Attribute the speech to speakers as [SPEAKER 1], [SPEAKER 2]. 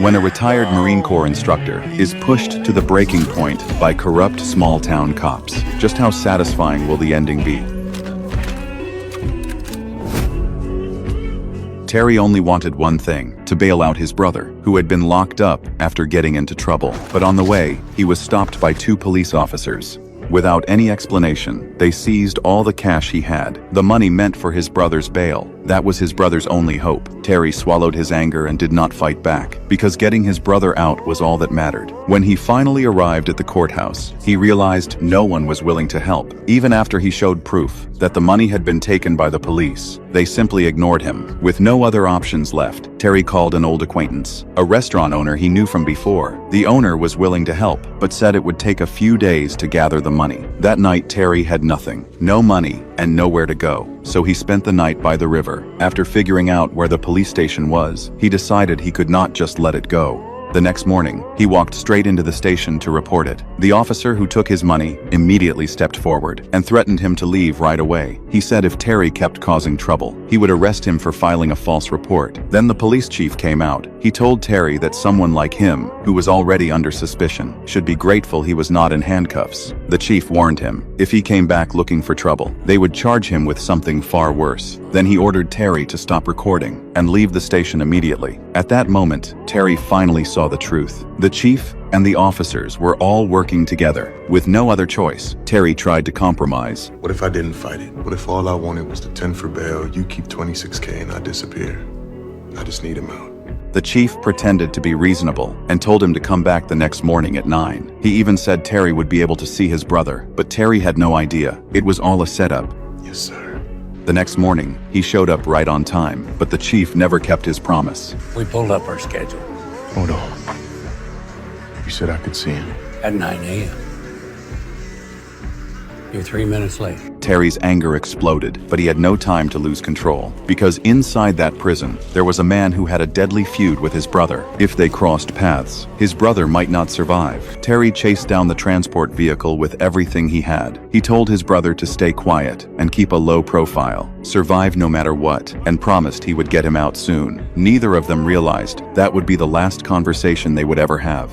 [SPEAKER 1] when a retired Marine Corps instructor is pushed to the breaking point by corrupt small-town cops. Just how satisfying will the ending be? Terry only wanted one thing: to bail out his brother, who had been locked up after getting into trouble. But on the way, he was stopped by two police officers. Without any explanation, they seized all the cash he had, the money meant for his brother's bail. That was his brother's only hope. Terry swallowed his anger and did not fight back, because getting his brother out was all that mattered. When he finally arrived at the courthouse, he realized no one was willing to help. Even after he showed proof that the money had been taken by the police, they simply ignored him. With no other options left, Terry called an old acquaintance, a restaurant owner he knew from before. The owner was willing to help, but said it would take a few days to gather the money. That night, Terry had nothing, no money, and nowhere to go. So he spent the night by the river. After figuring out where the police station was, he decided he could not just let it go. The next morning, he walked straight into the station to report it. The officer who took his money immediately stepped forward and threatened him to leave right away. He said if Terry kept causing trouble, he would arrest him for filing a false report. Then the police chief came out. He told Terry that someone like him, who was already under suspicion, should be grateful he was not in handcuffs. The chief warned him, if he came back looking for trouble, they would charge him with something far worse. Then he ordered Terry to stop recording and leave the station immediately. At that moment, Terry finally saw the truth. The chief and the officers were all working together. With no other choice, Terry tried to compromise.
[SPEAKER 2] What if I didn't fight it? What if all I wanted was the 10 for bail, you keep 26K and I disappear? I just need him out.
[SPEAKER 1] The chief pretended to be reasonable and told him to come back the next morning at 9. He even said Terry would be able to see his brother, but Terry had no idea. It was all a setup.
[SPEAKER 2] Yes, sir.
[SPEAKER 1] The next morning, he showed up right on time, but the chief never kept his promise.
[SPEAKER 3] We pulled up our schedule
[SPEAKER 2] Hold on. You said I could see him.
[SPEAKER 3] at 9 a.m. You're 3 minutes late.
[SPEAKER 1] Terry's anger exploded, but he had no time to lose control, because inside that prison, there was a man who had a deadly feud with his brother. If they crossed paths, his brother might not survive. Terry chased down the transport vehicle with everything he had. He told his brother to stay quiet and keep a low profile, survive no matter what, and promised he would get him out soon. Neither of them realized that would be the last conversation they would ever have.